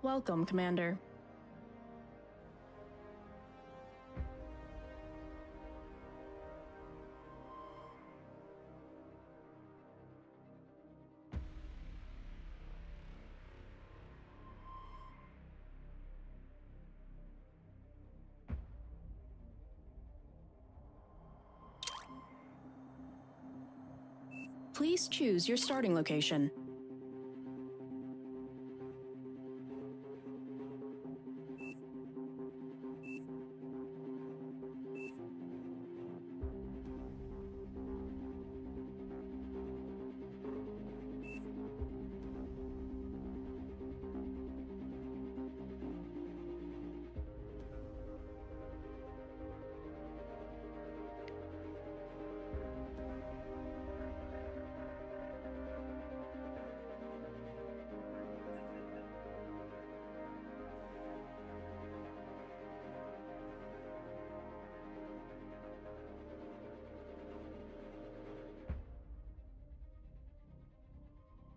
Welcome, Commander. Please choose your starting location.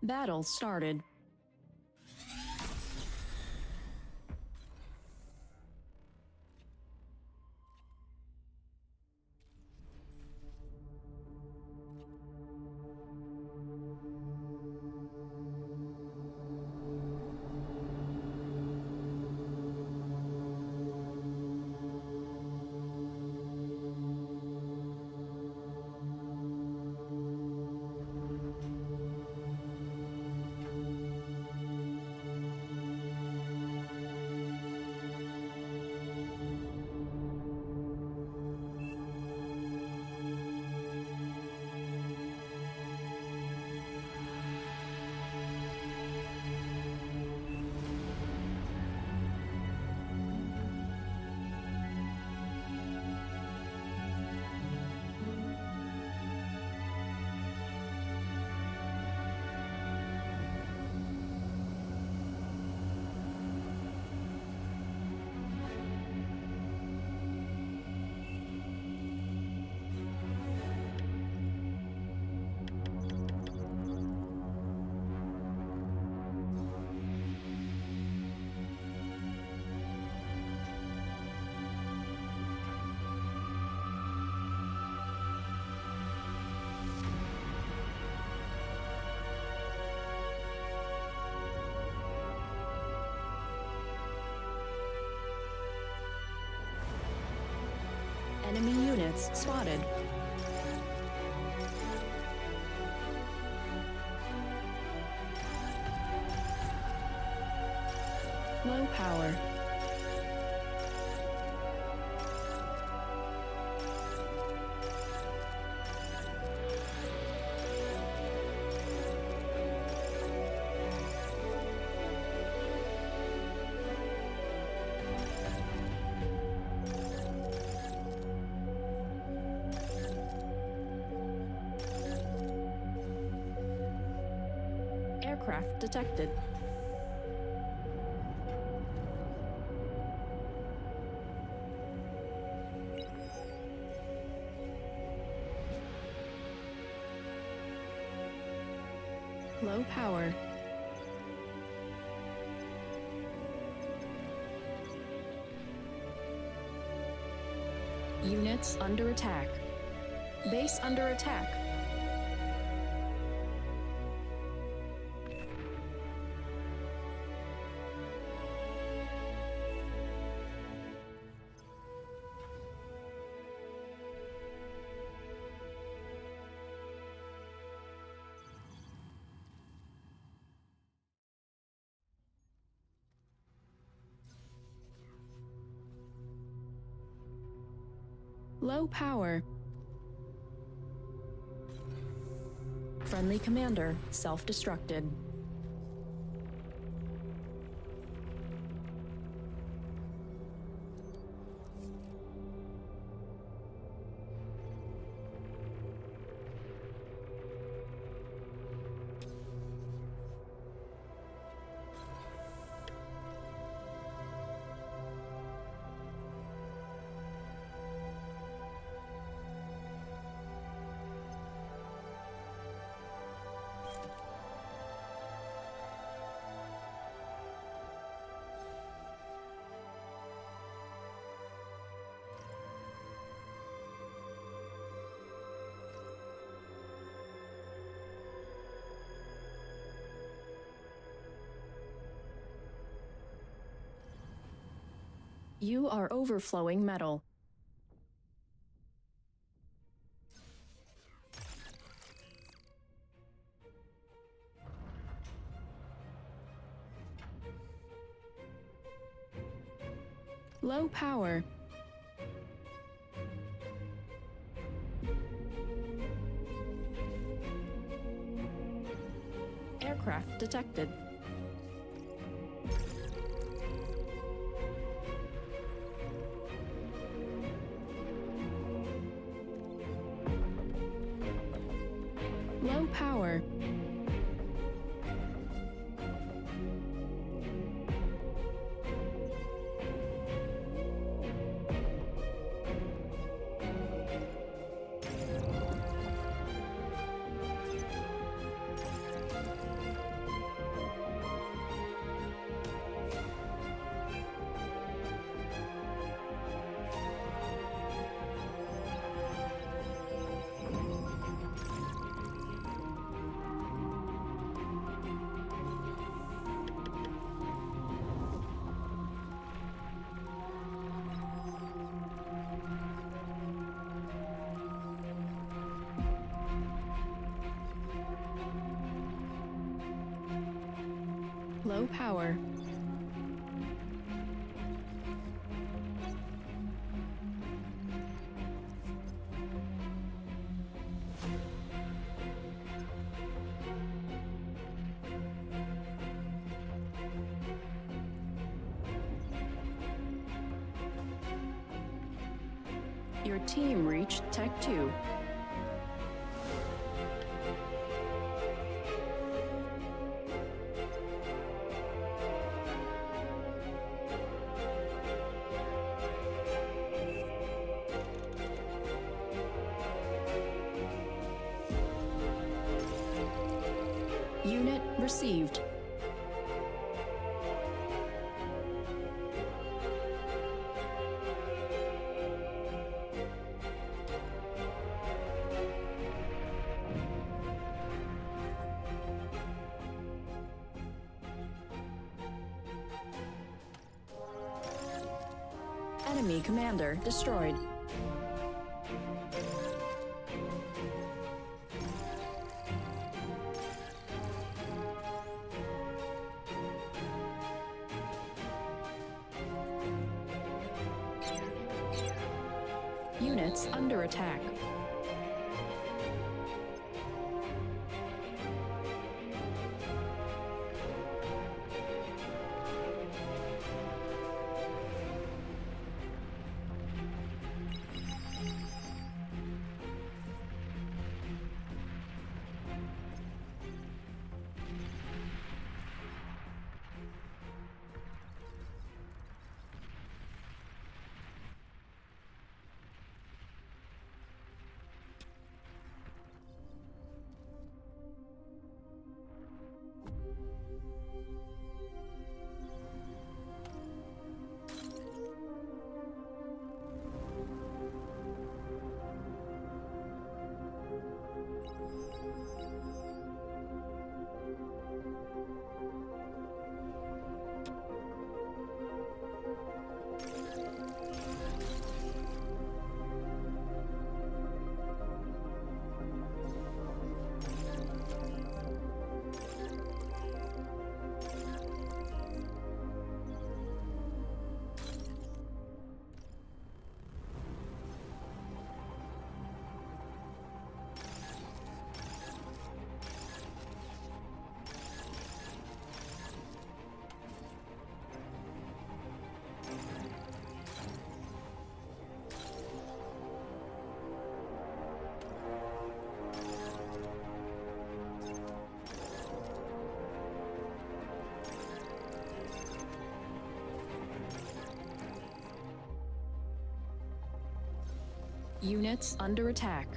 Battle started. Enemy units spotted. Low power. Aircraft detected. Low power. Units under attack. Base under attack. Low power. Friendly commander self-destructed. You are overflowing metal. Low power. Aircraft detected. Low power. Low power. Your team reached Tech 2. Unit received. Enemy commander destroyed. Units under attack. Units under attack.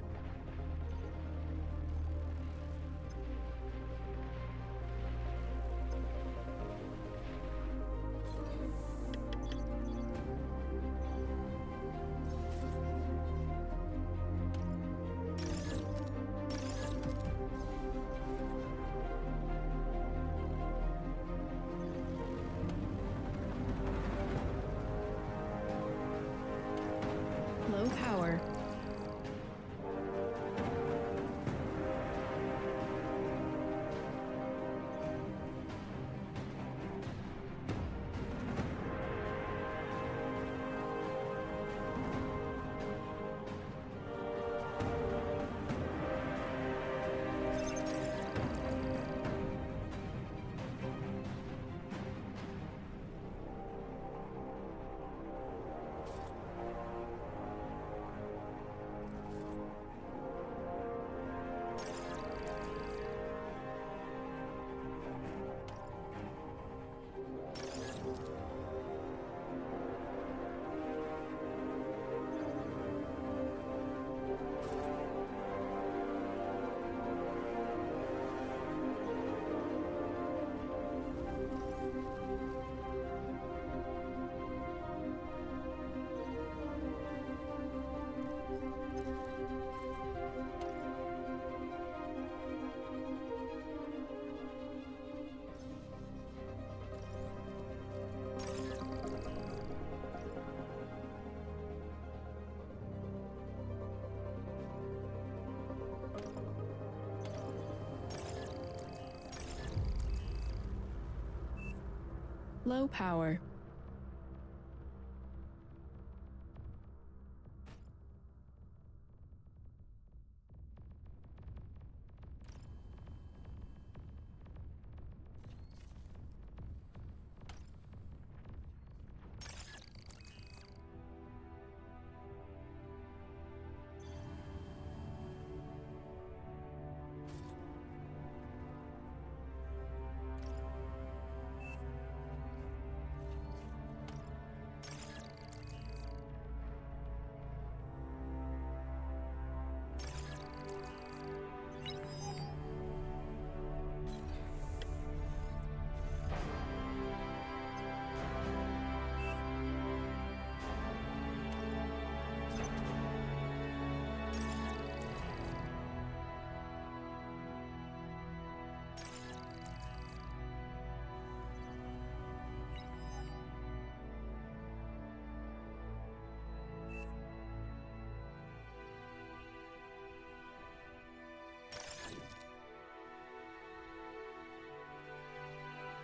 Low power.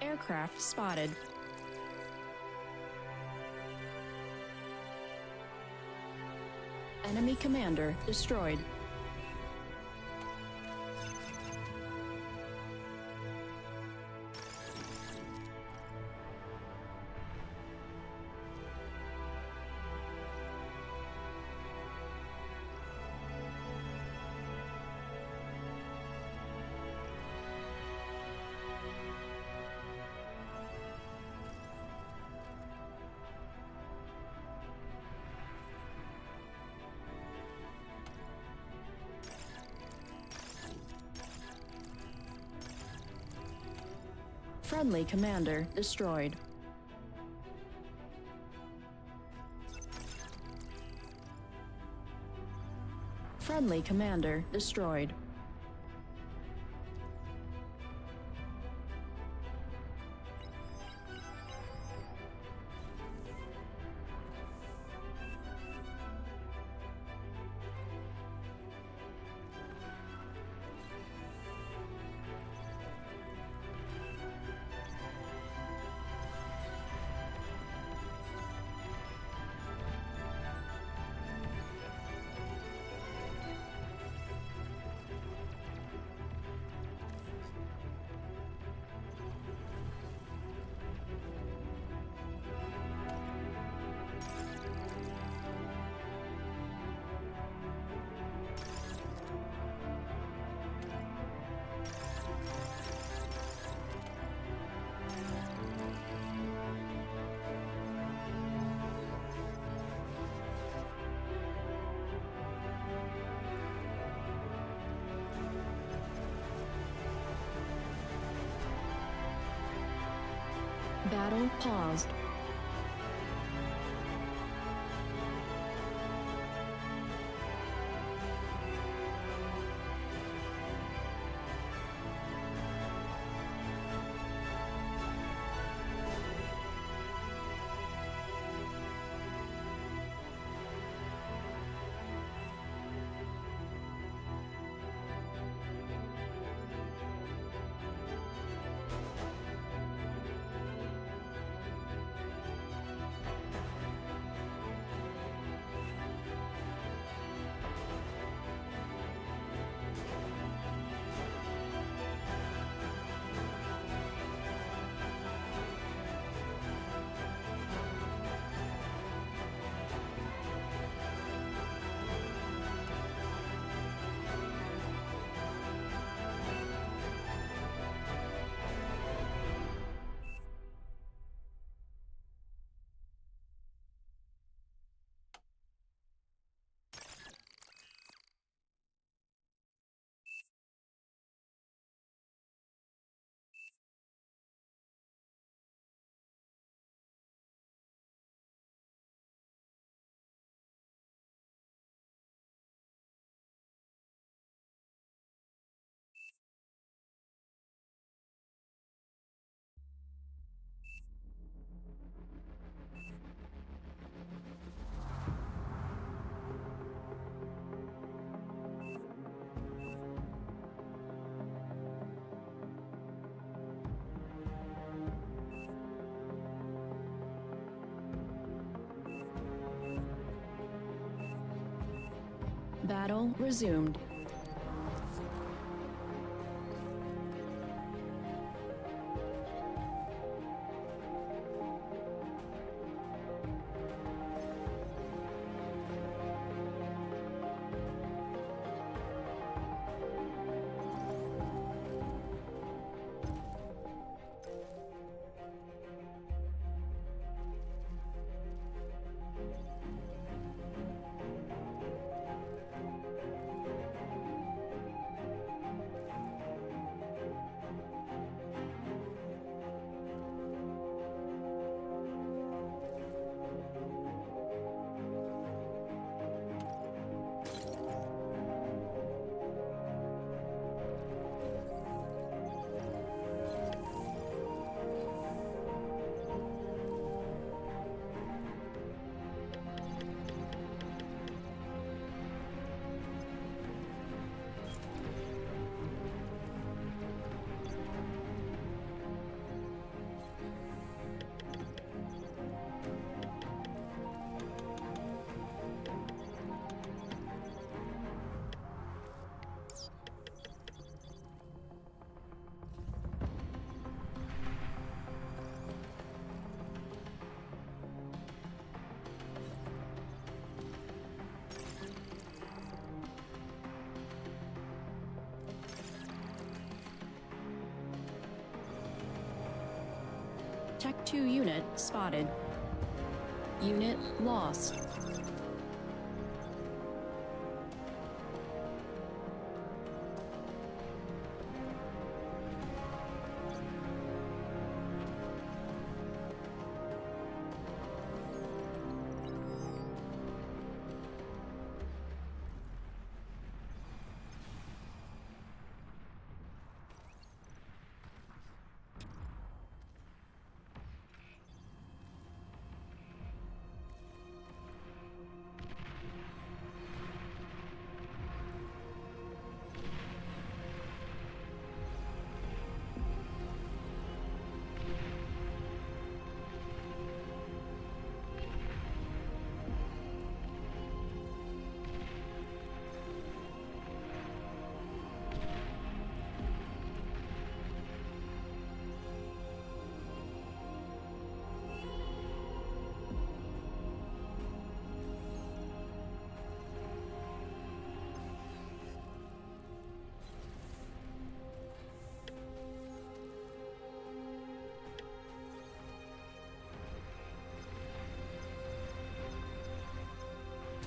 Aircraft spotted. Enemy commander destroyed. Friendly commander destroyed. Friendly commander destroyed. Battle paused. Battle resumed. Tech 2 unit spotted. Unit lost.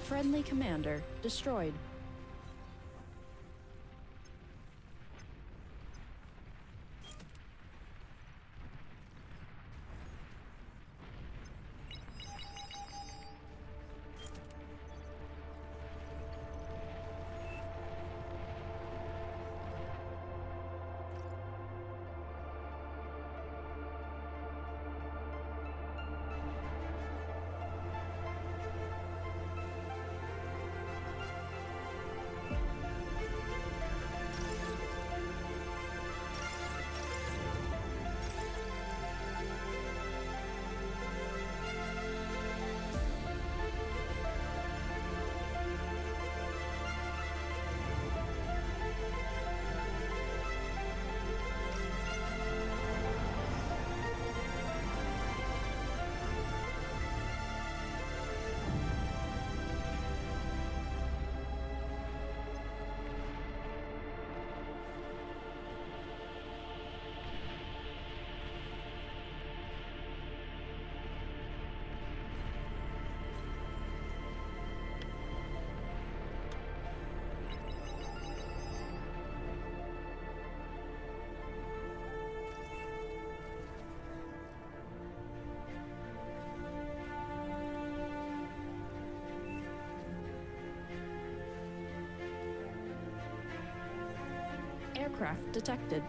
Friendly commander destroyed. Aircraft detected.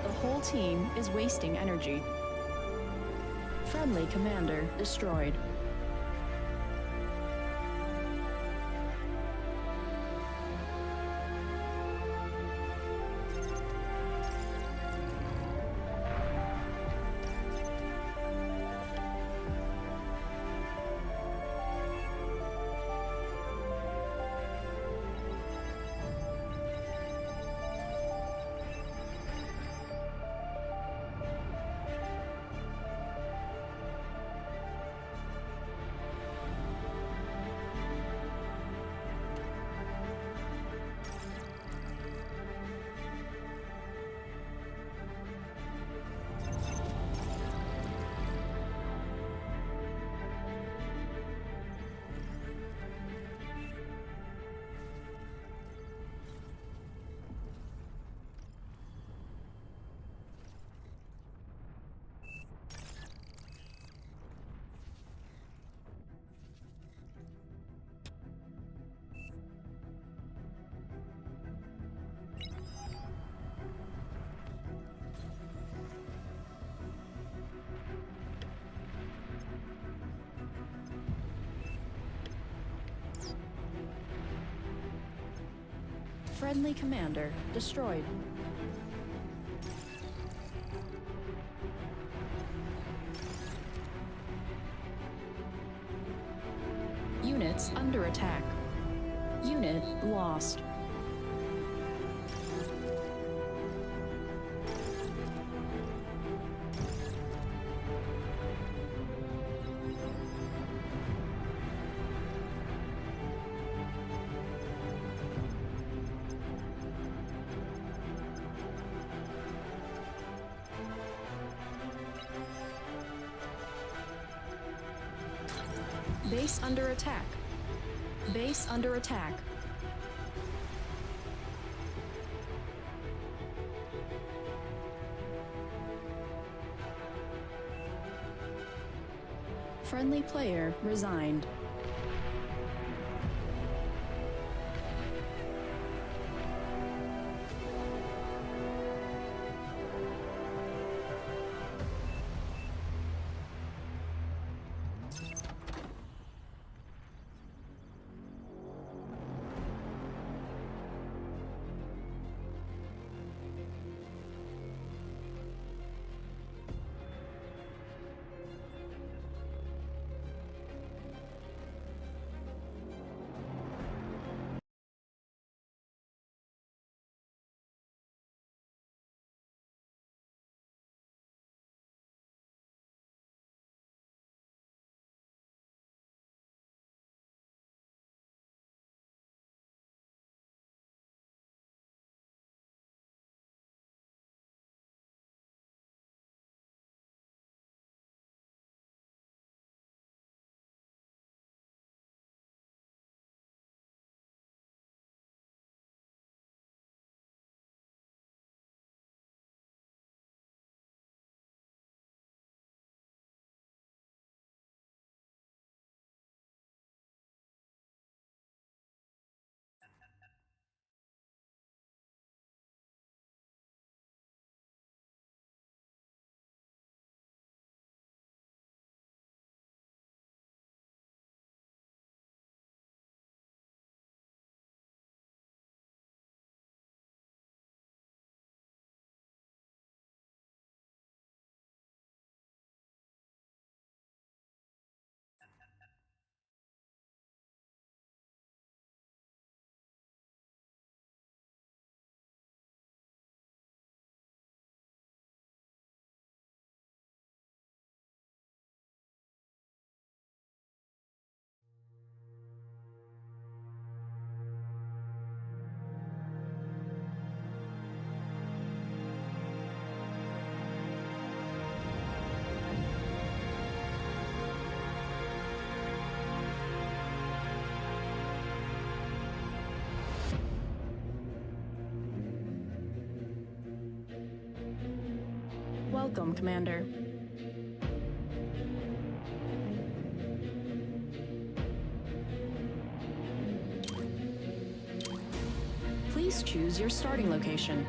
The whole team is wasting energy. Friendly commander destroyed. Friendly commander destroyed. Units under attack. Unit lost. Base under attack. Base under attack. Friendly player resigned. Welcome, Commander. Please choose your starting location.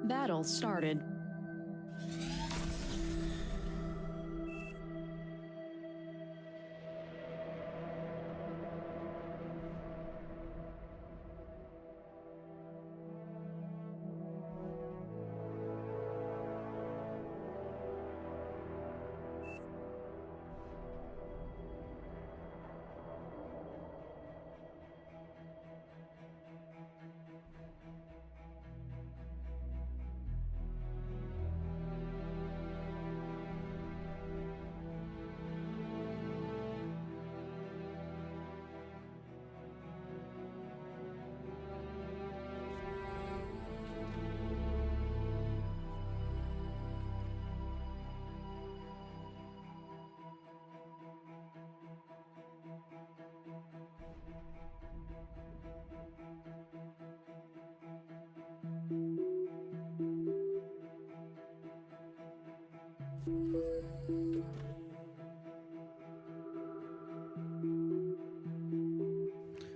Battle started.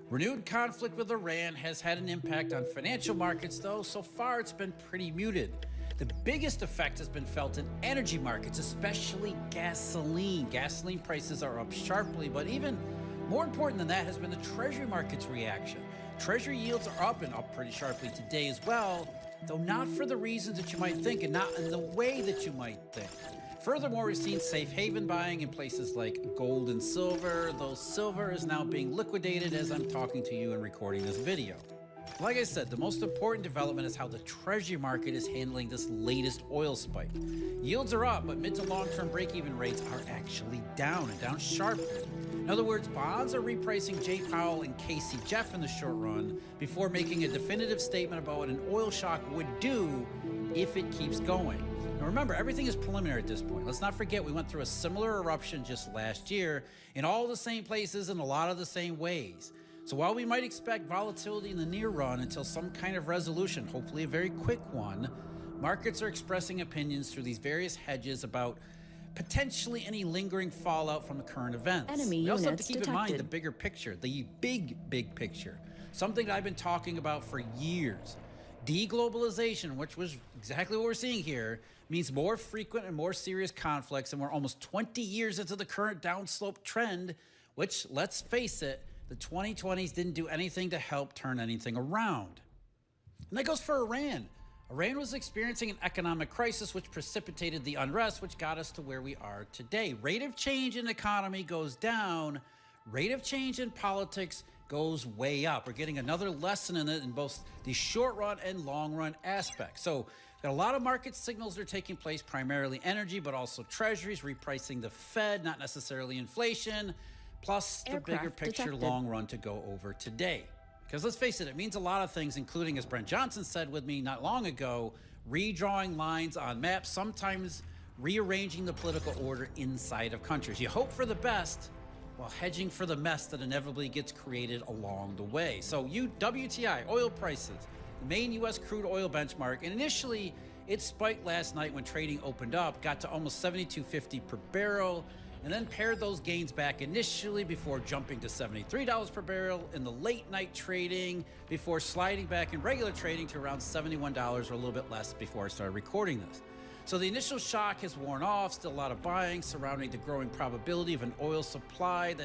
Renewed conflict with Iran has had an impact on financial markets, though so far it's been pretty muted. The biggest effect has been felt in energy markets, especially gasoline. Gasoline prices are up sharply, but even more important than that has been the Treasury market's reaction. Treasury yields are up and up pretty sharply today as well, though not for the reasons that you might think and not in the way that you might think. Furthermore, we've seen safe haven buying in places like gold and silver, though silver is now being liquidated as I'm talking to you and recording this video. Like I said, the most important development is how the Treasury market is handling this latest oil spike. Yields are up, but mid to long-term break-even rates are actually down and down sharply. In other words, bonds are repricing Jay Powell and Casey Jeff in the short run before making a definitive statement about what an oil shock would do if it keeps going. Now remember, everything is preliminary at this point. Let's not forget we went through a similar eruption just last year in all the same places in a lot of the same ways. So while we might expect volatility in the near run until some kind of resolution, hopefully a very quick one, markets are expressing opinions through these various hedges about potentially any lingering fallout from the current events. We also have to keep in mind the bigger picture, the big picture, something that I've been talking about for years. Deglobalization, which was exactly what we're seeing here, means more frequent and more serious conflicts, and we're almost 20 years into the current downslope trend, which, let's face it, the 2020s didn't do anything to help turn anything around. And that goes for Iran. Iran was experiencing an economic crisis which precipitated the unrest which got us to where we are today. Rate of change in the economy goes down. Rate of change in politics goes way up. We're getting another lesson in it in both the short run and long run aspects. So got a lot of market signals that are taking place, primarily energy, but also treasuries, repricing the Fed, not necessarily inflation, plus the bigger picture long run to go over today. Because let's face it, it means a lot of things, including, as Brent Johnson said with me not long ago, redrawing lines on maps, sometimes rearranging the political order inside of countries. You hope for the best, while hedging for the mess that inevitably gets created along the way. So WTI, oil prices, the main U.S. crude oil benchmark, and initially it spiked last night when trading opened up, got to almost $72.50 per barrel, and then pared those gains back initially before jumping to $73 per barrel in the late night trading, before sliding back in regular trading to around $71 or a little bit less before I started recording this. So the initial shock has worn off, still a lot of buying surrounding the growing probability of an oil supply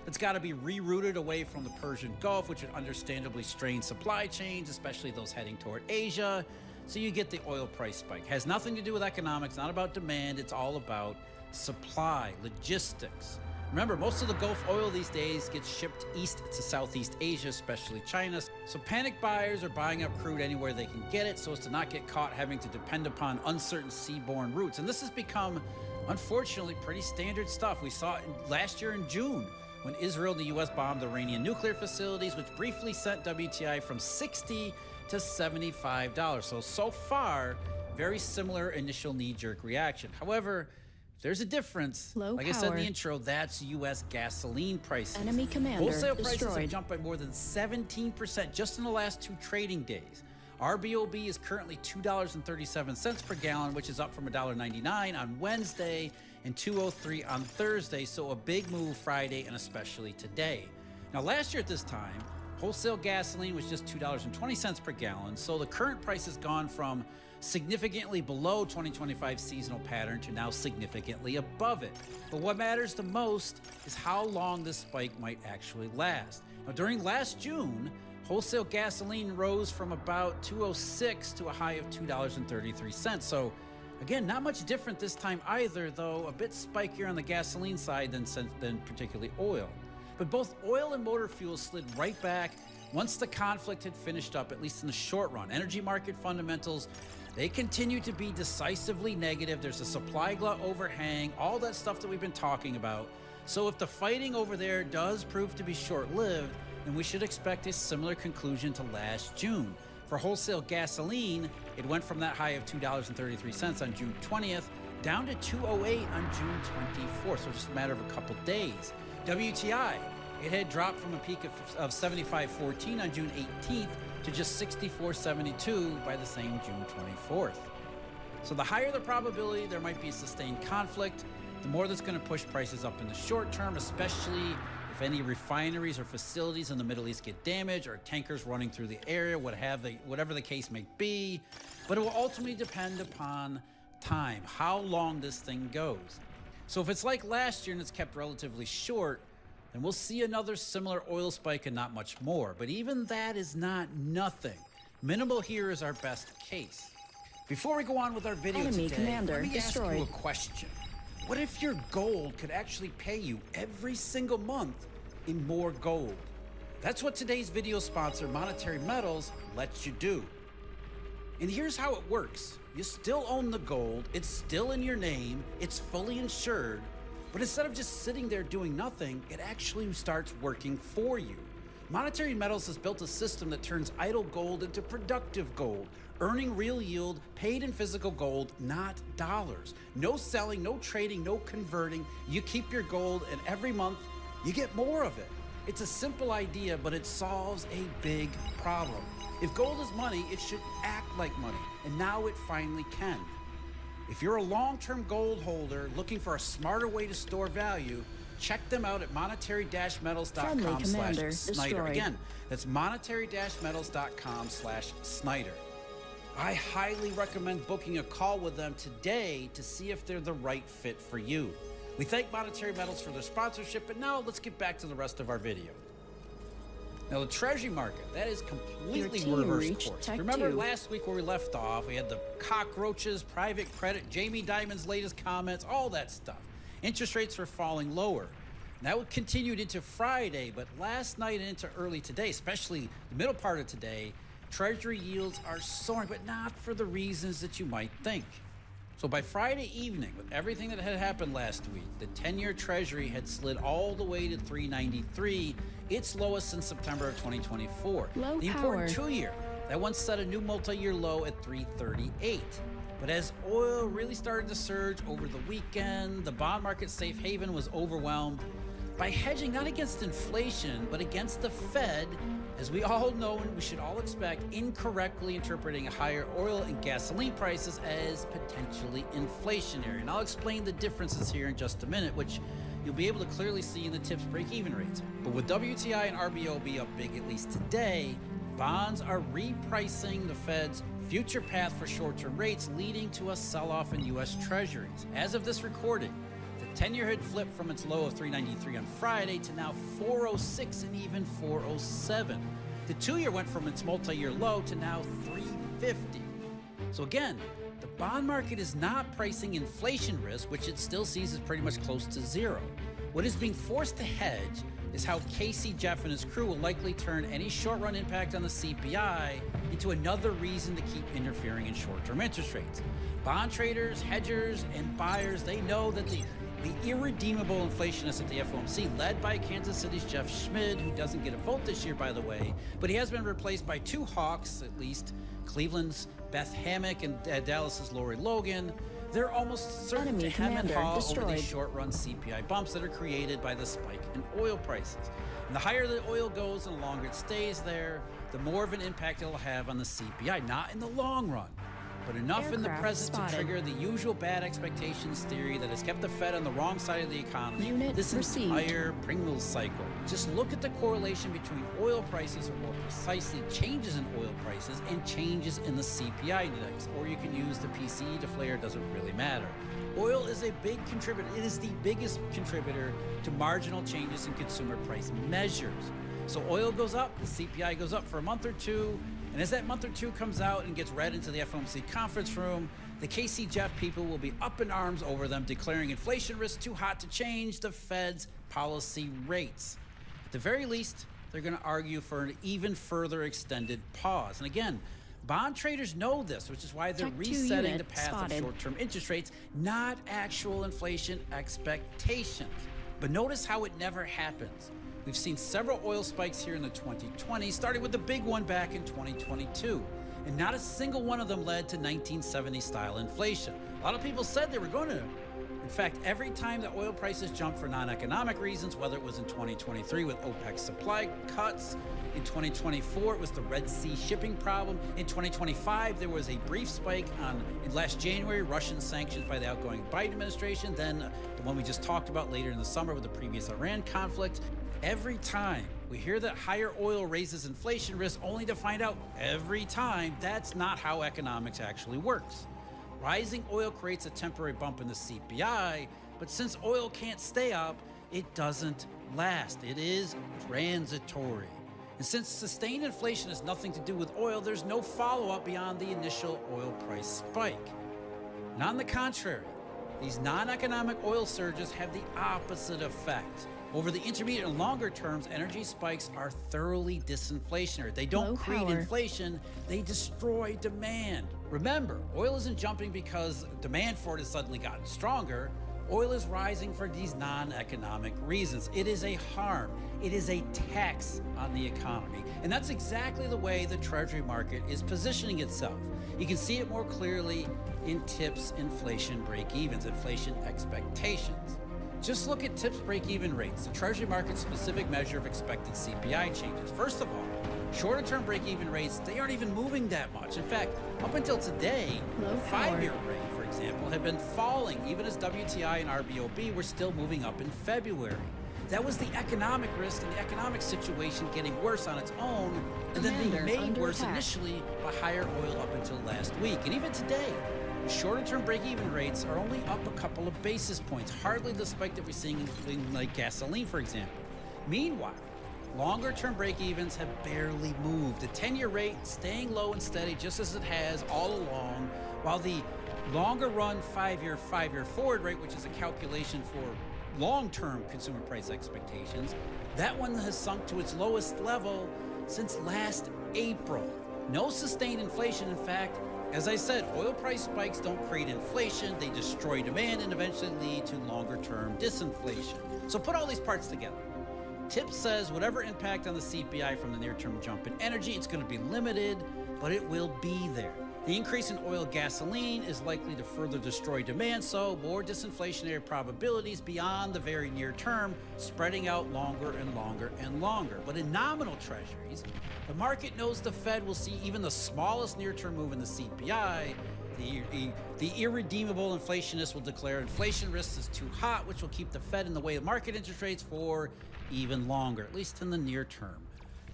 that's got to be rerouted away from the Persian Gulf, which would understandably strain supply chains, especially those heading toward Asia. So you get the oil price spike. Has nothing to do with economics, not about demand, it's all about supply, logistics. Remember, most of the Gulf oil these days gets shipped east to Southeast Asia, especially China. So panic buyers are buying up crude anywhere they can get it so as to not get caught having to depend upon uncertain seaborne routes. And this has become, unfortunately, pretty standard stuff. We saw it last year in June when Israel and the U.S. bombed Iranian nuclear facilities, which briefly sent WTI from $60 to $75. So far, very similar initial knee-jerk reaction. However, there's a difference. Like I said in the intro, that's U.S. gasoline prices. Enemy commander Wholesale prices have jumped by more than 17% just in the last 2 trading days. RBOB is currently $2.37 per gallon, which is up from $1.99 on Wednesday and $2.03 on Thursday, so a big move Friday and especially today. Now, last year at this time, Wholesale gasoline was just $2.20 per gallon, so the current price has gone from significantly below 2025 seasonal pattern to now significantly above it. But what matters the most is how long this spike might actually last. Now, during last June, wholesale gasoline rose from about $2.06 to a high of $2.33. So again, not much different this time either, though a bit spikier on the gasoline side than particularly oil. But both oil and motor fuels slid right back once the conflict had finished up, at least in the short run. Energy market fundamentals, they continue to be decisively negative. There's a supply glut overhang, all that stuff that we've been talking about. So if the fighting over there does prove to be short-lived, then we should expect a similar conclusion to last June. For wholesale gasoline, it went from that high of $2.33 on June 20th down to $2.08 on June 24th, so just a matter of a couple days. WTI, it had dropped from a peak of 75.14 on June 18th to just 64.72 by the same June 24th. So the higher the probability there might be a sustained conflict, the more that's going to push prices up in the short term, especially if any refineries or facilities in the Middle East get damaged or tankers running through the area, whatever the case may be. But it will ultimately depend upon time, how long this thing goes. So if it's like last year and it's kept relatively short, then we'll see another similar oil spike and not much more. But even that is not nothing. Minimal here is our best case. Before we go on with our video Enemy today, commander let me destroyed. ask you a question. What if your gold could actually pay you every single month in more gold? That's what today's video sponsor, Monetary Metals, lets you do. And here's how it works. You still own the gold, it's still in your name, it's fully insured, but instead of just sitting there doing nothing, it actually starts working for you. Monetary Metals has built a system that turns idle gold into productive gold, earning real yield paid in physical gold, not dollars. No selling, no trading, no converting. You keep your gold, and every month you get more of it. It's a simple idea, but it solves a big problem. If gold is money, it should act like money, and now it finally can. If you're a long-term gold holder looking for a smarter way to store value, check them out at monetary-metals.com/Snyder. Again, that's monetary-metals.com/Snyder. I highly recommend booking a call with them today to see if they're the right fit for you. We thank Monetary Metals for their sponsorship, but now let's get back to the rest of our video. Now, the Treasury market, that is completely reversed course. Remember last week where we left off, we had the cockroaches, private credit, Jamie Dimon's latest comments, all that stuff. Interest rates were falling lower. And that continued into Friday, but last night and into early today, especially the middle part of today, Treasury yields are soaring, but not for the reasons that you might think. So by Friday evening, with everything that had happened last week, the 10-year Treasury had slid all the way to 393, its lowest since September of 2024. The important 2-year, that one set a new multi-year low at 338. But as oil really started to surge over the weekend, the bond market safe haven was overwhelmed by hedging not against inflation, but against the Fed, as we all know and we should all expect, incorrectly interpreting higher oil and gasoline prices as potentially inflationary. And I'll explain the differences here in just a minute, which you'll be able to clearly see in the TIPS break-even rates. But with WTI and RBOB up big, at least today, bonds are repricing the Fed's future path for short-term rates, leading to a sell-off in U.S. Treasuries. As of this recording, the 10-year had flipped from its low of 393 on Friday to now 406 and even 407. The 2-year went from its multi-year low to now 350. So again, the bond market is not pricing inflation risk, which it still sees as pretty much close to zero. What is being forced to hedge is how Casey, Jeff, and his crew will likely turn any short-run impact on the CPI into another reason to keep interfering in short-term interest rates. Bond traders, hedgers, and buyers, they know that the irredeemable inflationists at the FOMC, led by Kansas City's Jeff Schmid, who doesn't get a vote this year, by the way, but he has been replaced by two hawks, at least, Cleveland's Beth Hammock and Dallas's Lori Logan. They're almost certain to hem and haw over these short-run CPI bumps that are created by the spike in oil prices. And the higher the oil goes and the longer it stays there, the more of an impact it'll have on the CPI, not in the long run. but enough in the Aircraft present spotted. to trigger the usual bad expectations theory that has kept the Fed on the wrong side of the economy Unit this received. entire Pringles cycle. Just look at the correlation between oil prices, or more precisely, changes in oil prices and changes in the CPI index, or you can use the PCE deflator, doesn't really matter. Oil is a big contributor. It is the biggest contributor to marginal changes in consumer price measures. So oil goes up, the CPI goes up for a month or two, and as that month or two comes out and gets read into the FOMC conference room, the KC Jeff people will be up in arms over them, declaring inflation risk too hot to change the Fed's policy rates. At the very least, they're going to argue for an even further extended pause. And again, bond traders know this, which is why they're Check 2 resetting unit the path spotted. of short-term interest rates, not actual inflation expectations. But notice how it never happens. We've seen several oil spikes here in the 2020s, starting with the big one back in 2022. And not a single one of them led to 1970-style inflation. A lot of people said they were going to. In fact, every time that oil prices jumped for non-economic reasons, whether it was in 2023 with OPEC supply cuts, in 2024 it was the Red Sea shipping problem, in 2025 there was a brief spike in last January, Russian sanctions by the outgoing Biden administration, then the one we just talked about later in the summer with the previous Iran conflict. Every time we hear that higher oil raises inflation risk, only to find out every time that's not how economics actually works. Rising oil creates a temporary bump in the CPI, but since oil can't stay up, it doesn't last. It is transitory. And since sustained inflation has nothing to do with oil, there's no follow-up beyond the initial oil price spike. And on the contrary, these non-economic oil surges have the opposite effect. Over the intermediate and longer terms, energy spikes are thoroughly disinflationary. They don't Low create power. inflation, they destroy demand. Remember, oil isn't jumping because demand for it has suddenly gotten stronger. Oil is rising for these non-economic reasons. It is a harm. It is a tax on the economy. And that's exactly the way the Treasury market is positioning itself. You can see it more clearly in TIPS inflation break-evens, inflation expectations. Just look at TIPS break-even rates, the Treasury market's specific measure of expected CPI changes. First of all, shorter-term break-even rates, they aren't even moving that much. In fact, up until today, Low the five-year power. rate, for example, had been falling, even as WTI and RBOB were still moving up in February. That was the economic risk and the economic situation getting worse on its own, and then being Commander, made under worse attack. initially by higher oil up until last week. And even today, the shorter-term break-even rates are only up a couple of basis points, hardly the spike that we're seeing in like gasoline, for example. Meanwhile, longer-term break-evens have barely moved. The 10-year rate staying low and steady just as it has all along, while the longer-run five-year forward rate, which is a calculation for long-term consumer price expectations, that one has sunk to its lowest level since last April. No sustained inflation, in fact. As I said, oil price spikes don't create inflation, they destroy demand and eventually lead to longer-term disinflation. So put all these parts together. TIPS says whatever impact on the CPI from the near-term jump in energy, it's going to be limited, but it will be there. The increase in oil gasoline is likely to further destroy demand, so more disinflationary probabilities beyond the very near term, spreading out longer and longer and longer. But in nominal treasuries, the market knows the Fed will see even the smallest near-term move in the CPI. The irredeemable inflationist will declare inflation risk is too hot, which will keep the Fed in the way of market interest rates for even longer, at least in the near term.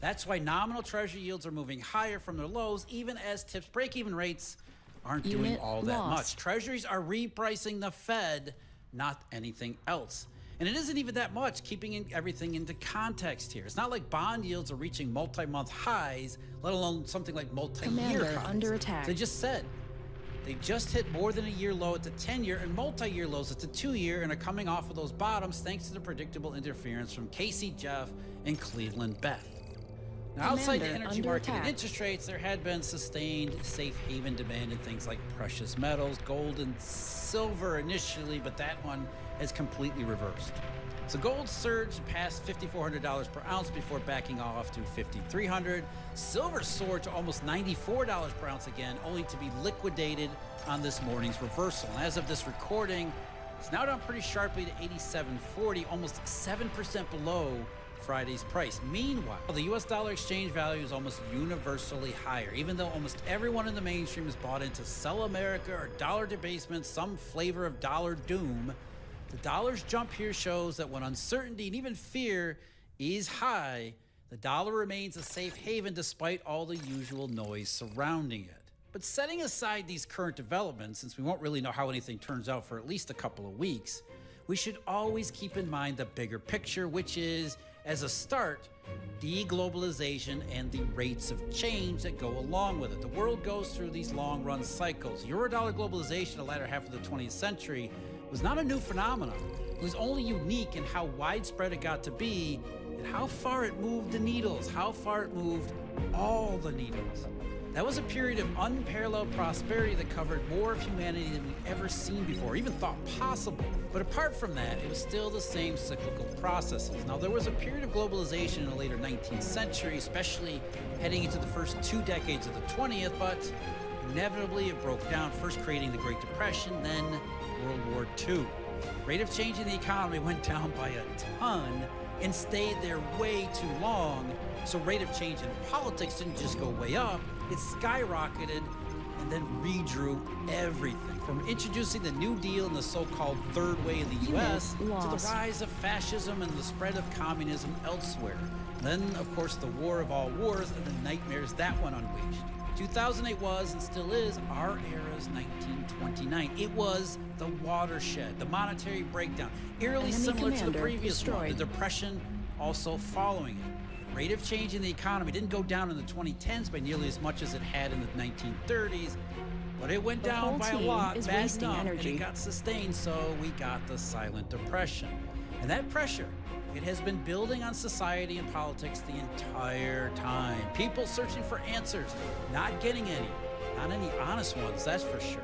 That's why nominal treasury yields are moving higher from their lows, even as TIPS break-even rates aren't doing Unit all that much. lost. Treasuries are repricing the Fed, not anything else. And it isn't even that much, keeping everything into context here. It's not like bond yields are reaching multi-month highs, let alone something like multi-year Commander, highs. under attack. They just said they just hit more than a year low at the 10-year and multi-year lows at the 2-year and are coming off of those bottoms thanks to the predictable interference from Casey Jeff and Cleveland Beth. Now, outside the Commander, energy under market and attack. interest rates, there had been sustained safe haven demand in things like precious metals, gold, and silver initially, but that one has completely reversed. So gold surged past $5,400 per ounce before backing off to $5,300. Silver soared to almost $94 per ounce again, only to be liquidated on this morning's reversal. And as of this recording, it's now down pretty sharply to $87.40, almost 7% below Friday's price. Meanwhile, the US dollar exchange value is almost universally higher, even though almost everyone in the mainstream is bought into sell America or dollar debasement, some flavor of dollar doom. The dollar's jump here shows that when uncertainty and even fear is high, the dollar remains a safe haven despite all the usual noise surrounding it. But setting aside these current developments, since we won't really know how anything turns out for at least a couple of weeks, we should always keep in mind the bigger picture, which is, as a start, deglobalization and the rates of change that go along with it. The world goes through these long-run cycles. Eurodollar globalization in the latter half of the 20th century was not a new phenomenon. It was only unique in how widespread it got to be and how far it moved the needles, how far it moved all the needles. That was a period of unparalleled prosperity that covered more of humanity than we've ever seen before, even thought possible. But apart from that, it was still the same cyclical processes. Now, there was a period of globalization in the later 19th century, especially heading into the first 2 decades of the 20th, but inevitably it broke down, first creating the Great Depression, then World War II. Rate of change in the economy went down by a ton and stayed there way too long. So rate of change in politics didn't just go way up, it skyrocketed and then redrew everything. From introducing the New Deal and the so-called third way in the US to the rise of fascism and the spread of communism elsewhere. Then, of course, the war of all wars and the nightmares that one unleashed. 2008 was and still is our era's 1929. It was the watershed, the monetary breakdown, eerily similar to the previous one, the Depression also following it. Rate of change in the economy didn't go down in the 2010s by nearly as much as it had in the 1930s, but it went down by a lot, bad enough, and it got sustained, so we got the silent depression. And that pressure, it has been building on society and politics the entire time. People searching for answers, not getting any, not any honest ones, that's for sure.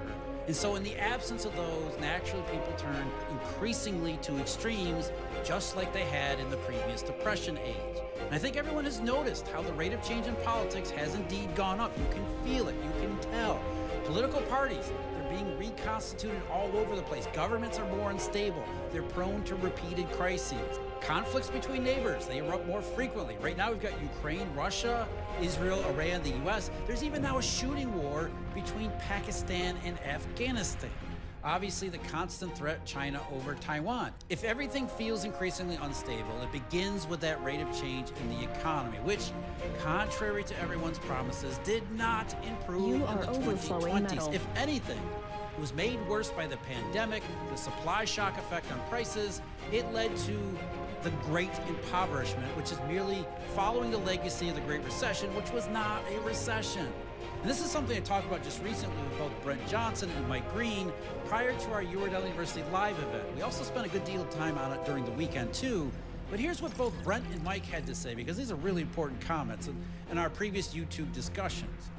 And so in the absence of those, naturally people turn increasingly to extremes, just like they had in the previous Depression age. And I think everyone has noticed how the rate of change in politics has indeed gone up. You can feel it, you can tell. Political parties, they're being reconstituted all over the place. Governments are more unstable. They're prone to repeated crises. Conflicts between neighbors, they erupt more frequently. Right now we've got Ukraine, Russia, Israel, Iran, the US. There's even now a shooting war between Pakistan and Afghanistan. Obviously, the constant threat, China over Taiwan. If everything feels increasingly unstable, it begins with that rate of change in the economy, which, contrary to everyone's promises, did not improve in the 2020s. If anything, it was made worse by the pandemic, the supply shock effect on prices. It led to the Great Impoverishment, which is merely following the legacy of the Great Recession, which was not a recession. And this is something I talked about just recently with both Brent Johnson and Mike Green prior to our Eurodollar University live event. We also spent a good deal of time on it during the weekend too. But here's what both Brent and Mike had to say, because these are really important comments in our previous YouTube discussions.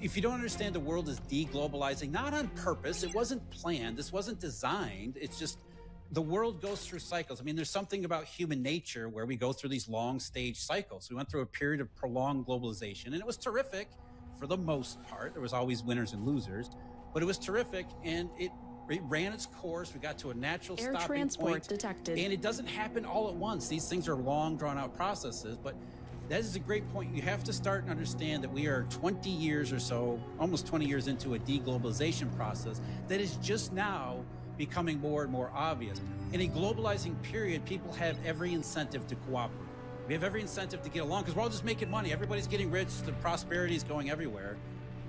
If you don't understand, the world is deglobalizing, not on purpose. It wasn't planned. This wasn't designed. It's just the world goes through cycles. I mean, there's something about human nature where we go through these long stage cycles. We went through a period of prolonged globalization, and it was terrific for the most part. There was always winners and losers, but it was terrific, and it ran its course. We got to a natural stopping point, detected. And it doesn't happen all at once. These things are long, drawn-out processes, but that is a great point. You have to start and understand that we are 20 years or so, almost 20 years into a deglobalization process that is just now becoming more and more obvious. In a globalizing period, people have every incentive to cooperate. We have every incentive to get along because we're all just making money. Everybody's getting rich. The prosperity is going everywhere.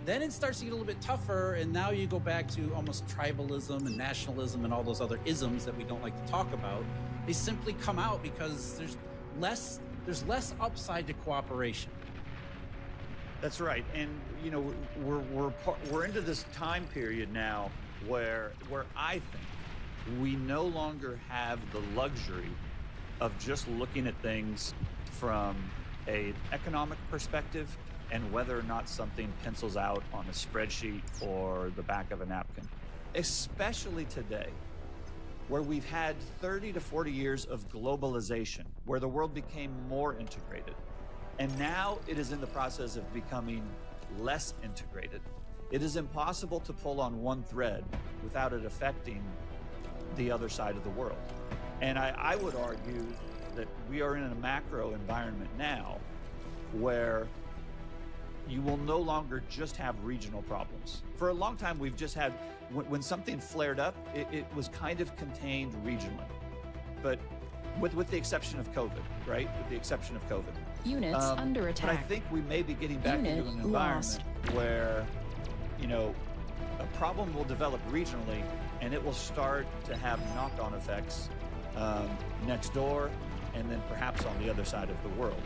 Then it starts to get a little bit tougher, and now you go back to almost tribalism and nationalism and all those other isms that we don't like to talk about. They simply come out because there's less upside to cooperation. That's right, and you know we're into this time period now where I think we no longer have the luxury of just looking at things from an economic perspective and whether or not something pencils out on a spreadsheet or the back of a napkin. Especially today, where we've had 30 to 40 years of globalization, where the world became more integrated. And now it is in the process of becoming less integrated. It is impossible to pull on one thread without it affecting the other side of the world. And I would argue that we are in a macro environment now where you will no longer just have regional problems. For a long time, we've just had, when something flared up, it was kind of contained regionally. But with the exception of COVID, right? With the exception of COVID. Units under attack. But I think we may be getting back Unit into an environment lost. where, you know, a problem will develop regionally and it will start to have knock-on effects next door and then perhaps on the other side of the world.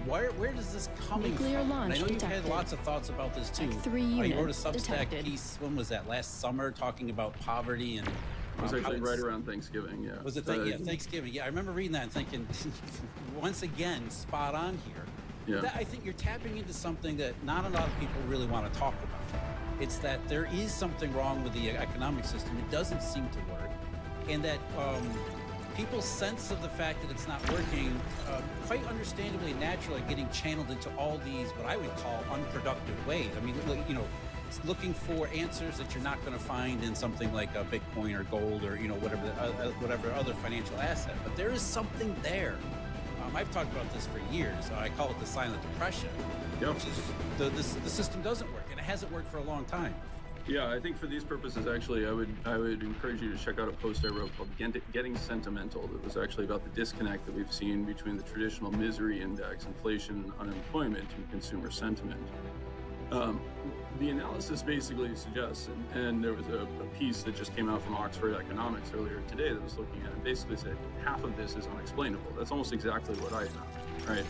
Where does this coming Nuclear from? launch And I know you've had detected. lots of thoughts about this too. Tech 3 You unit wrote a Substack detected. piece, when was that, last summer, talking about poverty and It was how actually it's- right around Thanksgiving, yeah. Was it Thanksgiving? Yeah, I remember reading that and thinking, once again, spot on here. Yeah. That, I think you're tapping into something that not a lot of people really want to talk about. It's that there is something wrong with the economic system. It doesn't seem to work. And that people's sense of the fact that it's not working, quite understandably, naturally, getting channeled into all these, what I would call unproductive ways. I mean, you know, it's looking for answers that you're not going to find in something like a Bitcoin or gold or, you know, whatever other financial asset. But there is something there. I've talked about this for years. I call it the silent depression. Yep. Which is the system doesn't work, and it hasn't worked for a long time. Yeah, I think for these purposes, actually, I would encourage you to check out a post I wrote called Getting Sentimental. That was actually about the disconnect that we've seen between the traditional misery index, inflation, unemployment, and consumer sentiment. The analysis basically suggests, and there was a piece that just came out from Oxford Economics earlier today that was looking at it, basically said half of this is unexplainable. That's almost exactly what I found, right?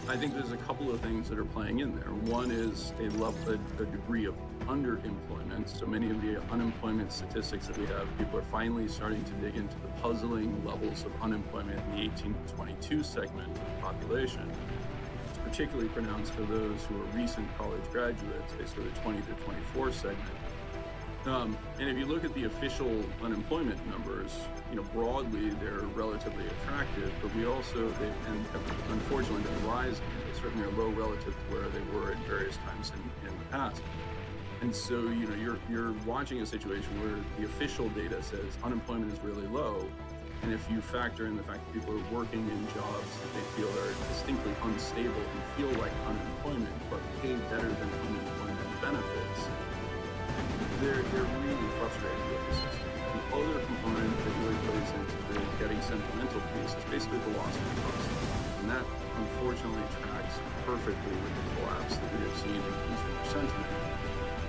I think there's a couple of things that are playing in there. One is a degree of underemployment. So many of the unemployment statistics that we have, people are finally starting to dig into the puzzling levels of unemployment in the 18 to 22 segment of the population. It's particularly pronounced for those who are recent college graduates, basically the 20 to 24 segment. And if you look at the official unemployment numbers, you know, broadly they're relatively attractive, but we also, they have unfortunately been rising. They certainly are low relative to where they were at various times in the past. And so, you know, you're watching a situation where the official data says unemployment is really low, and if you factor in the fact that people are working in jobs that they feel are distinctly unstable and feel like unemployment, but paid better than unemployment benefits, they're really frustrated with the system. The other component that really plays into the getting sentimental piece is basically the loss of trust. And that unfortunately tracks perfectly with the collapse that we have seen in consumer sentiment.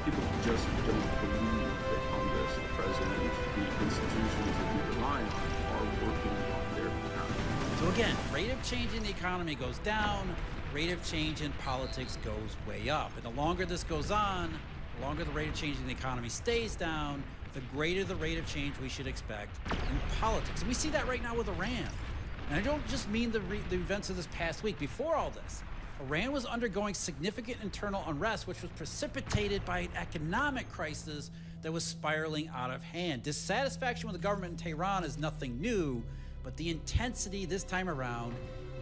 People just don't believe that Congress, the president, the institutions that we rely on are working on their behalf. So again, rate of change in the economy goes down, rate of change in politics goes way up. And the longer this goes on, the longer the rate of change in the economy stays down, the greater the rate of change we should expect in politics. And we see that right now with Iran. And I don't just mean the events of this past week. Before all this, Iran was undergoing significant internal unrest, which was precipitated by an economic crisis that was spiraling out of hand. Dissatisfaction with the government in Tehran is nothing new, but the intensity this time around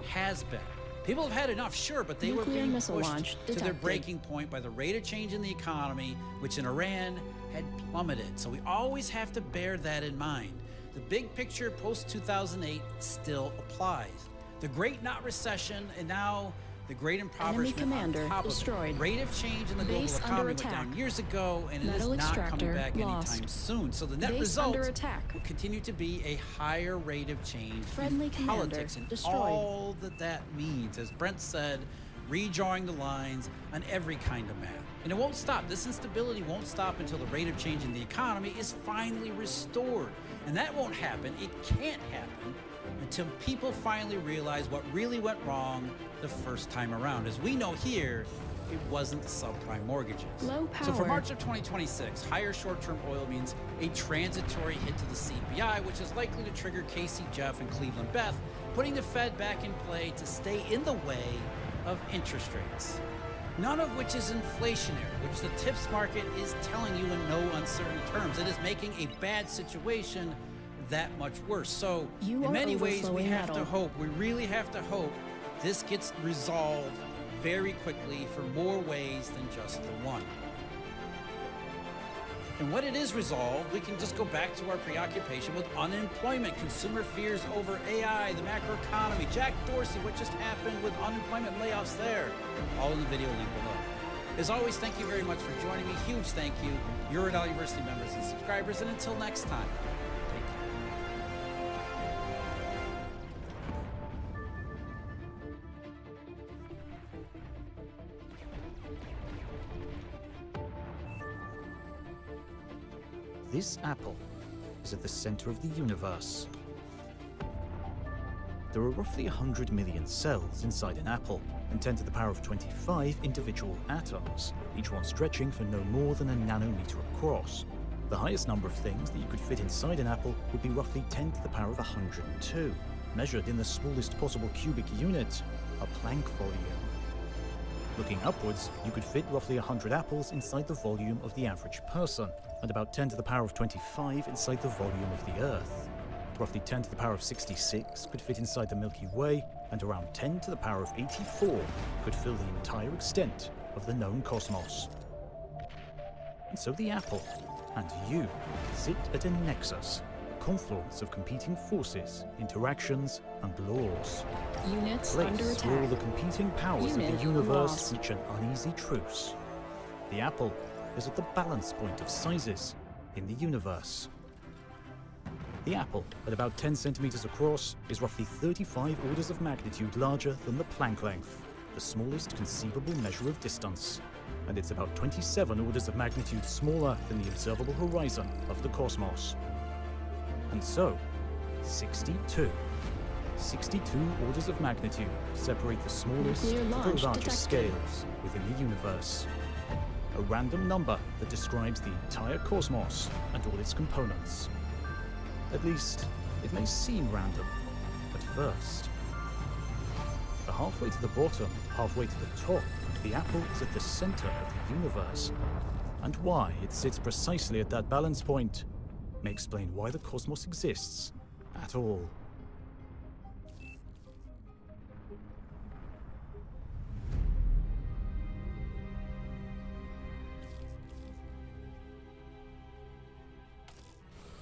has been. People have had enough, sure, but they were Nuclear being missile pushed launch to their detected. breaking point by the rate of change in the economy, which in Iran had plummeted. So we always have to bear that in mind. The big picture post-2008 still applies. The Great Not Recession and now the Great Impoverishment commander on top destroyed. of it. Rate of change in the global Base economy under went attack. down years ago, and it is Metal not coming extractor back lost. anytime soon. So the net Base result under attack. will continue to be a higher rate of change Friendly in commander politics and destroyed. all that means. As Brent said, redrawing the lines on every kind of map. And it won't stop. This instability won't stop until the rate of change in the economy is finally restored. And that won't happen. It can't happen until people finally realize what really went wrong the first time around. As we know here, it wasn't subprime mortgages. Low So for power. March of 2026, higher short-term oil means a transitory hit to the CPI, which is likely to trigger Casey Jeff and Cleveland Beth, putting the Fed back in play to stay in the way of interest rates. None of which is inflationary, which the tips market is telling you in no uncertain terms. It is making a bad situation that much worse. So You in are many ways, we overflowing have to metal. hope, we really have to hope this gets resolved very quickly for more ways than just the one. And when it is resolved, we can just go back to our preoccupation with unemployment, consumer fears over AI, the macroeconomy, Jack Dorsey, what just happened with unemployment layoffs there. All in the video link below. As always, thank you very much for joining me. Huge thank you, Uredale University members and subscribers. And until next time, take care. This apple is at the center of the universe. There are roughly 100 million cells inside an apple, and 10 to the power of 25 individual atoms, each one stretching for no more than a nanometer across. The highest number of things that you could fit inside an apple would be roughly 10 to the power of 102, measured in the smallest possible cubic unit, a Planck volume. Looking upwards, you could fit roughly 100 apples inside the volume of the average person, and about 10 to the power of 25 inside the volume of the Earth. Roughly 10 to the power of 66 could fit inside the Milky Way, and around 10 to the power of 84 could fill the entire extent of the known cosmos. And so the apple, and you, sit at a nexus, a confluence of competing forces, interactions, and laws. Units Place under where all attack. the competing powers Unit of the universe lost. reach an uneasy truce. The apple is at the balance point of sizes in the universe. The apple, at about 10 centimeters across, is roughly 35 orders of magnitude larger than the Planck length, the smallest conceivable measure of distance. And it's about 27 orders of magnitude smaller than the observable horizon of the cosmos. And so, 62 orders of magnitude separate the smallest Nuclear to the launch largest detected. scales within the universe. A random number that describes the entire cosmos and all its components. At least, it may seem random at first. For halfway to the bottom, halfway to the top, the apple is at the center of the universe. And why it sits precisely at that balance point may explain why the cosmos exists at all.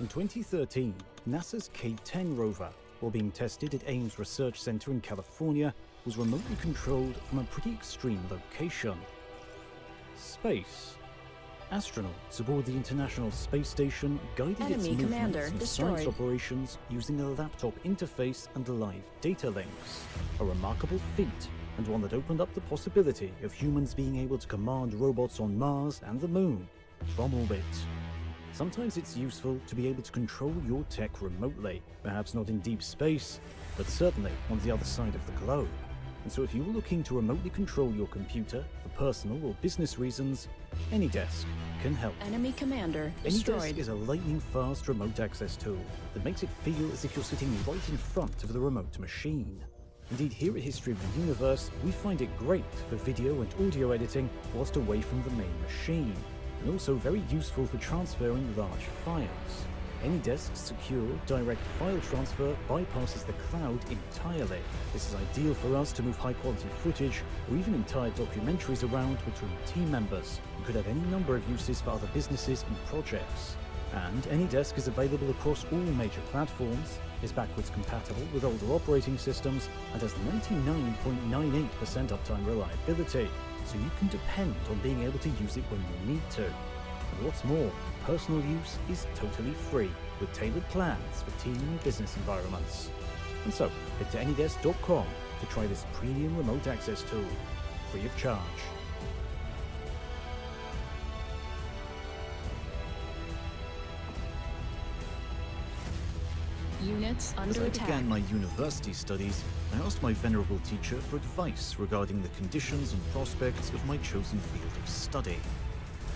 In 2013, NASA's K-10 rover, while being tested at Ames Research Center in California, was remotely controlled from a pretty extreme location. Space. Astronauts aboard the International Space Station guided its Enemy commander movements and destroyed. science operations using a laptop interface and live data links. A remarkable feat, and one that opened up the possibility of humans being able to command robots on Mars and the Moon from orbit. Sometimes it's useful to be able to control your tech remotely, perhaps not in deep space, but certainly on the other side of the globe. And so if you're looking to remotely control your computer for personal or business reasons, AnyDesk can help. Enemy commander AnyDesk destroyed. is a lightning-fast remote access tool that makes it feel as if you're sitting right in front of the remote machine. Indeed, here at History of the Universe, we find it great for video and audio editing whilst away from the main machine, and also very useful for transferring large files. AnyDesk's secure, direct file transfer bypasses the cloud entirely. This is ideal for us to move high-quality footage or even entire documentaries around between team members. It could have any number of uses for other businesses and projects. And AnyDesk is available across all major platforms, is backwards compatible with older operating systems, and has 99.98% uptime reliability, so you can depend on being able to use it when you need to. And what's more, personal use is totally free, with tailored plans for team and business environments. And so, head to anydesk.com to try this premium remote access tool, free of charge. Units As under I attack. began my university studies, I asked my venerable teacher for advice regarding the conditions and prospects of my chosen field of study.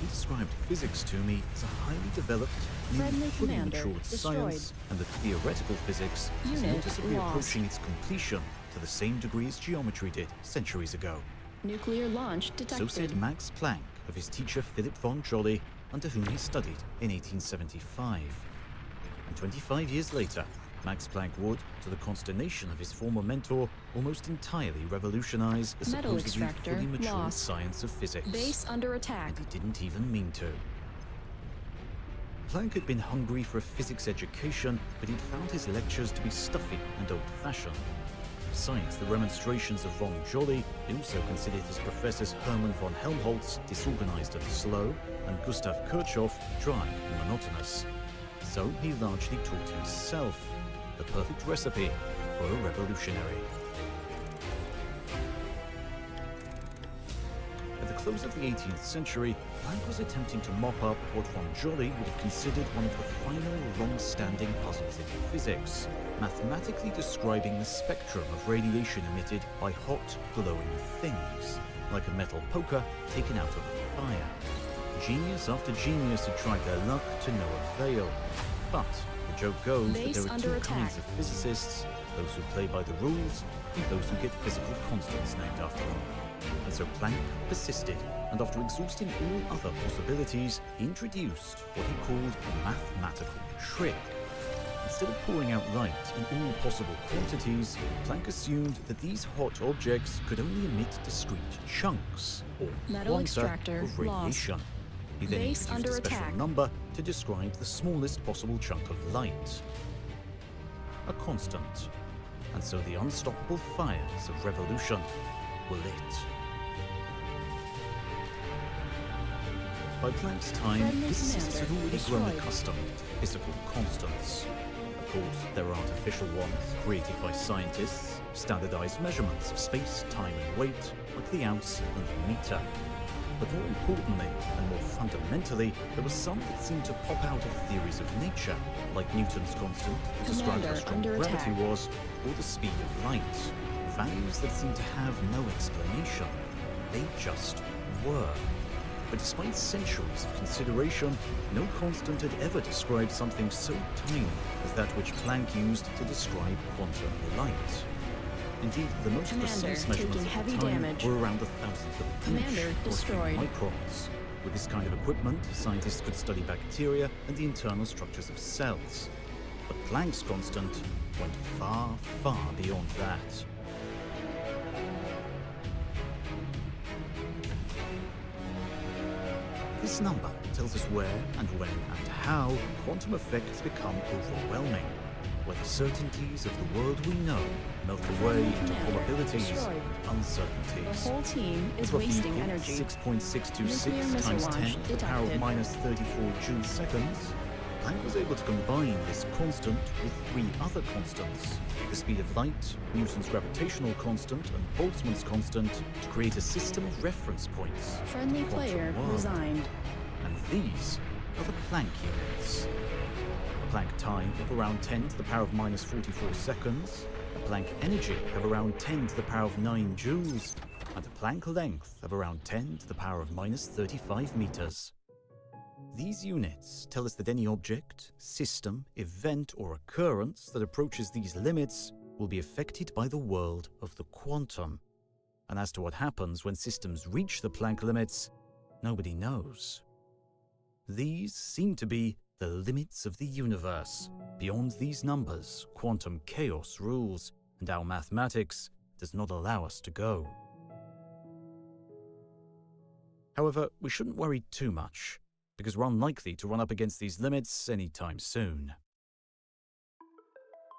He described physics to me as a highly developed, nearly Friendly fully commander matured destroyed. science, and that theoretical physics is Unit noticeably lost. approaching its completion to the same degree as geometry did centuries ago. Nuclear launch So detected. said Max Planck of his teacher Philip von Jolly, under whom he studied in 1875. And 25 years later, Max Planck would, to the consternation of his former mentor, almost entirely revolutionize the Metal supposedly extractor fully matured lost. science of physics. Base under attack. And he didn't even mean to. Planck had been hungry for a physics education, but he'd found his lectures to be stuffy and old-fashioned. Besides the remonstrations of von Jolly, he also considered his professors Hermann von Helmholtz disorganized and slow, and Gustav Kirchhoff dry and monotonous. So he largely taught himself, the perfect recipe for a revolutionary. At the close of the 18th century, Planck was attempting to mop up what von Jolly would have considered one of the final long-standing puzzles in physics, mathematically describing the spectrum of radiation emitted by hot, glowing things, like a metal poker taken out of a fire. Genius after genius had tried their luck to no avail. But the joke goes that there are two kinds of physicists, those who play by the rules and those who get physical constants named after them. And so Planck persisted, and after exhausting all other possibilities, he introduced what he called a mathematical trick. Instead of pouring out light in all possible quantities, Planck assumed that these hot objects could only emit discrete chunks, or quanta, of radiation. He then introduced a special number to describe the smallest possible chunk of light, a constant. And so the unstoppable fires of revolution were lit. By Planck's time, physicists had already grown accustomed to physical constants. Of course, there are artificial ones created by scientists, standardized measurements of space, time, and weight, like the ounce and the meter. But more importantly, and more fundamentally, there were some that seemed to pop out of theories of nature, like Newton's constant that described how strong gravity was, or the speed of light. Values that seemed to have no explanation. They just were. But despite centuries of consideration, no constant had ever described something so tiny as that which Planck used to describe quantum light. Indeed, the most precise measurements at the time were around 1,000th of an inch, or 3 microns. With this kind of equipment, scientists could study bacteria and the internal structures of cells. But Planck's constant went far, far beyond that. This number tells us where and when and how quantum effects become overwhelming, where the certainties of the world we know melt away into probabilities and uncertainties. The whole team is wasting energy. 6.626 times 10 to the power of minus 34 joule seconds. Planck was able to combine this constant with 3 other constants, the speed of light, Newton's gravitational constant, and Boltzmann's constant, to create a system of reference points. Friendly player resigned. And these are the Planck units. A Planck time of around 10 to the power of minus 44 seconds, a Planck energy of around 10 to the power of 9 joules, and a Planck length of around 10 to the power of minus 35 meters. These units tell us that any object, system, event, or occurrence that approaches these limits will be affected by the world of the quantum. And as to what happens when systems reach the Planck limits, nobody knows. These seem to be the limits of the universe. Beyond these numbers, quantum chaos rules, and our mathematics does not allow us to go. However, we shouldn't worry too much, because we're unlikely to run up against these limits anytime soon.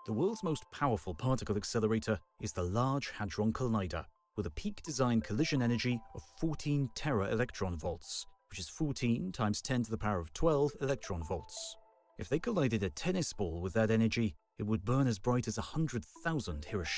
The world's most powerful particle accelerator is the Large Hadron Collider, with a peak design collision energy of 14 tera-electron volts, which is 14 times 10 to the power of 12 electron volts. If they collided a tennis ball with that energy, it would burn as bright as 100,000 Hiroshima